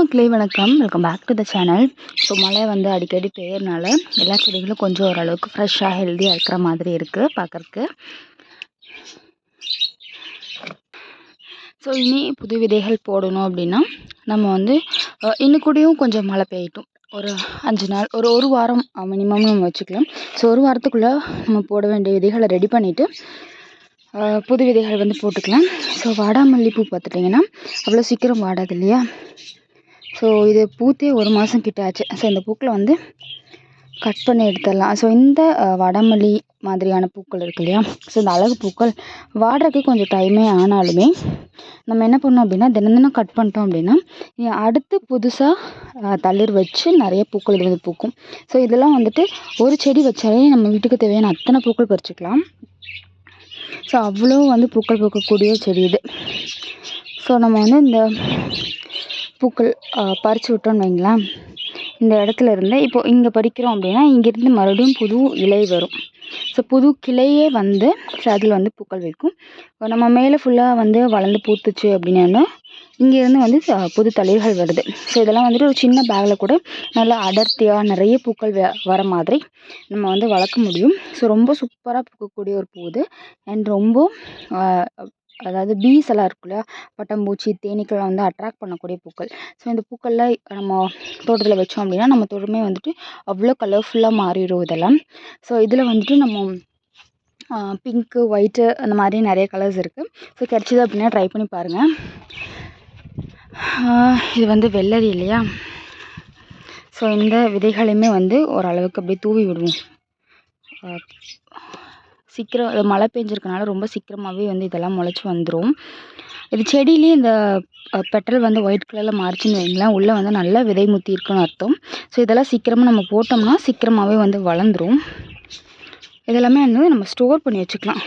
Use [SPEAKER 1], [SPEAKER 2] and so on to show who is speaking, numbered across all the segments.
[SPEAKER 1] மக்களே வணக்கம். Welcome back to the channel. So மழை வந்து அடிக்கடி பெய்யறனால எல்லா செடிகளும் கொஞ்சம் ஓரளவுக்கு ஃப்ரெஷ்ஷாக ஹெல்த்தியாக இருக்கிற மாதிரி இருக்குது பார்க்குறக்கு. ஸோ இனி புது விதைகள் போடணும் அப்படின்னா நம்ம வந்து இன்னும் கூடயும் கொஞ்சம் மழை பெய்யட்டும். ஒரு 5 நாள் ஒரு வாரம் மினிமம் நம்ம வச்சுக்கலாம். ஸோ ஒரு வாரத்துக்குள்ளே நம்ம போட வேண்டிய விதைகளை ரெடி பண்ணிவிட்டு புது விதைகள் வந்து போட்டுக்கலாம். ஸோ வாடாமல்லி பூ பார்த்துட்டிங்கன்னா அவ்வளோ சீக்கிரம் வாடாது இல்லையா? ஸோ இது பூத்தே 1 மாதம் கிட்ட ஆச்சு. ஸோ இந்த பூக்களை வந்து கட் பண்ணி எடுத்துடலாம். ஸோ இந்த வாடாமல்லி மாதிரியான பூக்கள் இருக்கு இல்லையா? ஸோ இந்த அழகு பூக்கள் வாடுறதுக்கு கொஞ்சம் டைமே ஆனாலுமே நம்ம என்ன பண்ணோம் அப்படின்னா தினம் கட் பண்ணிட்டோம் அப்படின்னா அடுத்து புதுசாக தளிர் வச்சு நிறைய பூக்கள் இது வந்து பூக்கும். ஸோ இதெல்லாம் வந்துட்டு ஒரு செடி வச்சாலே நம்ம வீட்டுக்கு தேவையான அத்தனை பூக்கள் பறிச்சுக்கலாம். ஸோ அவ்வளோ வந்து பூக்கள் பூக்கக்கூடிய செடி இது. ஸோ நம்ம வந்து இந்த பூக்கள் பறித்து விட்டோம்னு வைங்களேன், இந்த இடத்துல இருந்து இப்போ இங்கே பறிக்கிறோம் அப்படின்னா இங்கேருந்து மறுபடியும் புது இலை வரும். ஸோ புது கிளையே வந்து அதில் வந்து பூக்கள் வைக்கும். நம்ம மேலே ஃபுல்லாக வந்து வளர்ந்து பூத்துச்சு அப்படின்னா இங்கேருந்து வந்து புது தளிர்கள் வருது. ஸோ இதெல்லாம் வந்துட்டு ஒரு சின்ன பேக்கில் கூட நல்லா அடர்த்தியாக நிறைய பூக்கள் வர மாதிரி நம்ம வந்து வளர்க்க முடியும். ஸோ ரொம்ப சூப்பராக பூக்கக்கூடிய ஒரு பூ இது. அண்ட் ரொம்ப அதாவது பீஸ் எல்லாம் இருக்கு இல்லையா, பட்டாம்பூச்சி தேனீக்கெல்லாம் வந்து அட்ராக்ட் பண்ணக்கூடிய பூக்கள். ஸோ இந்த பூக்களில் நம்ம தோட்டத்தில் வச்சோம் அப்படின்னா நம்ம தோட்டமே வந்துட்டு அவ்வளோ கலர்ஃபுல்லாக மாறிடும் இதெல்லாம். ஸோ இதில் வந்துட்டு நம்ம பிங்க்கு ஒயிட்டு அந்த மாதிரி நிறைய கலர்ஸ் இருக்குது. ஸோ கிடச்சிது அப்படின்னா ட்ரை பண்ணி பாருங்கள். இது வந்து வெள்ளரி இல்லையா? ஸோ இந்த விதைகளையுமே வந்து ஓரளவுக்கு அப்படியே தூவி விடுவோம். சீக்கிரம் மழை பெஞ்சிருக்கனால ரொம்ப சீக்கிரமாகவே வந்து இதெல்லாம் முளைச்சி வந்துடும். இது செடியிலே இந்த பெட்டல் வந்து ஒயிட் கலரில் மாறிச்சுன்னு வைங்களேன், உள்ளே வந்து நல்லா விதை முத்தி இருக்குன்னு அர்த்தம். ஸோ இதெல்லாம் சீக்கிரமாக நம்ம போட்டோம்னா சீக்கிரமாகவே வந்து வளர்ந்துடும். இதெல்லாமே வந்து நம்ம ஸ்டோர் பண்ணி வச்சுக்கலாம்.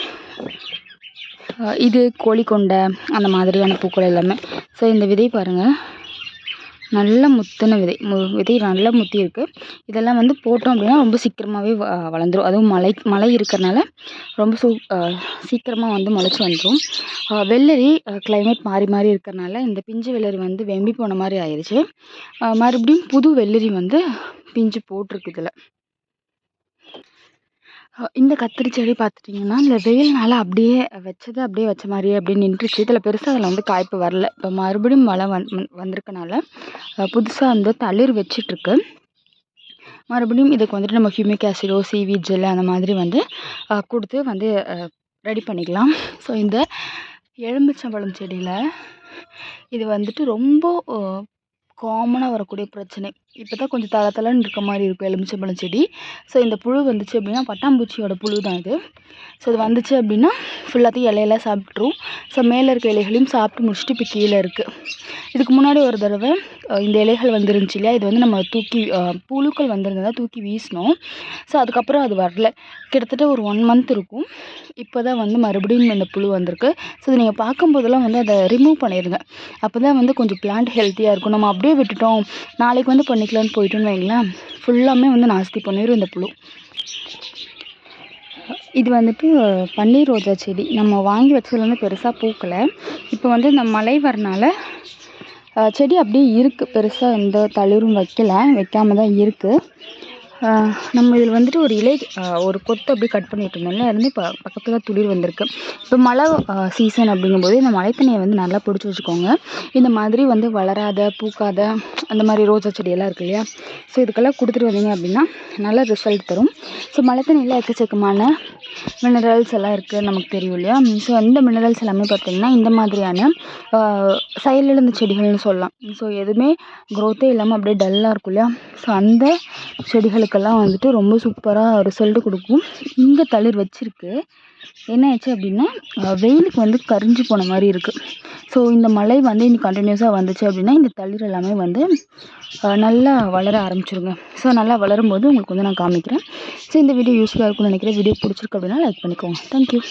[SPEAKER 1] இது கோழிக்கொண்டை அந்த மாதிரியான பூக்கள் எல்லாமே. ஸோ இந்த விதை பாருங்கள், நல்ல முத்தின விதை நல்லா முத்தி இருக்குது. இதெல்லாம் வந்து போட்டோம் அப்படின்னா ரொம்ப சீக்கிரமாகவே வளர்ந்துடும். அதுவும் மழை இருக்கிறனால ரொம்ப சீக்கிரமாக வந்து முளைச்சி வந்துடும். வெள்ளரி கிளைமேட் மாறி இருக்கிறனால இந்த பிஞ்சு வெள்ளரி வந்து வெம்பி போன மாதிரி ஆயிடுச்சு. மறுபடியும் புது வெள்ளரி வந்து பிஞ்சு போட்டிருக்கு இதில். இந்த கத்திரி செடி பார்த்துட்டிங்கன்னா இந்த வெயில்னால அப்படியே வச்ச மாதிரியே அப்படியே நின்றுச்சு. இதில் பெருசாக அதில் வந்து காய்ப்பு வரல. இப்போ மறுபடியும் மழை வந்திருக்கனால புதுசாக வந்து தளிர் வச்சிட்ருக்கு. மறுபடியும் இதுக்கு வந்துட்டு நம்ம ஹியூமிக் ஆசிடோ சீவீட் ஜெல் அந்த மாதிரி வந்து கொடுத்து வந்து ரெடி பண்ணிக்கலாம். ஸோ இந்த எலுமிச்சம்பழம் செடியில் இது வந்துட்டு ரொம்ப காமனாக வரக்கூடிய பிரச்சனை. இப்போ தான் கொஞ்சம் தளன்னு இருக்க மாதிரி இருக்கும் எலுமிச்சம்பழம் செடி. ஸோ இந்த புழு வந்துச்சு அப்படின்னா பட்டாம்பூச்சியோட புழு தான் இது. ஸோ இது வந்துச்சு அப்படின்னா ஃபுல்லாத்தையும் இலையெல்லாம் சாப்பிட்ரும். ஸோ மேலே இருக்க இலைகளையும் சாப்பிட்டு முடிச்சுட்டு இப்போ கீழே இருக்குது. இதுக்கு முன்னாடி ஒரு தடவை இந்த இலைகள் வந்துருந்துச்சு இல்லையா, இது வந்து நம்ம தூக்கி புழுக்கள் வந்திருந்ததா தூக்கி வீசினோம். ஸோ அதுக்கப்புறம் அது வரல. கிட்டத்தட்ட ஒரு 1 மந்த் இருக்கும். இப்போ தான் வந்து மறுபடியும் இந்த புழு வந்திருக்கு. ஸோ இதை நீங்கள் பார்க்கும்போதெல்லாம் வந்து அதை ரிமூவ் பண்ணிடுங்க. அப்போ தான் வந்து கொஞ்சம் பிளான்ட் ஹெல்த்தியாக இருக்கும். நம்ம அப்படியே விட்டுட்டோம் நாளைக்கு வந்து பண்ணிக்கலான்னு போயிட்டோன்னு வைங்களேன், ஃபுல்லாமே வந்து நாஸ்தி பண்ணிடும் இந்த புழு. இது வந்துட்டு பன்னீர் ரோஜா செடி. நம்ம வாங்கி வச்சதுல வந்து பெருசாக பூக்கலை. இப்போ வந்து இந்த மழை வரனால செடி அப்படியே இருக்குது. பெருசாக எந்த தளிரும் வைக்காம தான் இருக்குது. நம்ம இதில் வந்துட்டு ஒரு இலை ஒரு கொத்து அப்படியே கட் பண்ணிட்டு இருந்தோம்ல, இருந்து இப்போ பக்கத்தில் துளிர் வந்திருக்கு. இப்போ மழை சீசன் அப்படிங்கும்போது இந்த மழை தண்ணியை வந்து நல்லா பிடிச்சி வச்சுக்கோங்க. இந்த மாதிரி வந்து வளராத பூக்காத அந்த மாதிரி ரோஜா செடியெல்லாம் இருக்குது இல்லையா, ஸோ இதுக்கெல்லாம் கொடுத்துட்டு வந்தீங்க அப்படின்னா நல்ல ரிசல்ட் தரும். ஸோ மழை தண்ணியில் எக்கச்சக்கமான மினரல்ஸ் எல்லாம் இருக்குது நமக்கு தெரியும் இல்லையா. ஸோ அந்த மினரல்ஸ் எல்லாமே பார்த்திங்கன்னா இந்த மாதிரியான செயலிழந்த செடிகள்னு சொல்லலாம். ஸோ எதுவுமே க்ரோத்தே இல்லாமல் அப்படியே டல்லாக இருக்கும் இல்லையா, ஸோ அந்த செடிகளுக்கெல்லாம் வந்துட்டு ரொம்ப சூப்பராக ரிசல்ட் கொடுக்கும். இங்கே தளிர் வச்சுருக்கு. என்ன ஆச்சு அப்படின்னா வெயிலுக்கு வந்து கரிஞ்சு போன மாதிரி இருக்குது. ஸோ இந்த மழை வந்து இன்னைக்கு கண்டினியூஸாக வந்துச்சு அப்படின்னா இந்த தளிர் எல்லாமே வந்து நல்லா வளர ஆரம்பிச்சிருங்க. ஸோ நல்லா வளரும்போது உங்களுக்கு வந்து நான் காமிக்கிறேன். ஸோ இந்த வீடியோ யூஸ்ஃபுல்லாக இருக்கும்னு நினைக்கிறேன். வீடியோ பிடிச்சிருக்கு அப்படின்னா லைக் பண்ணிக்கோங்க. தேங்க்யூ.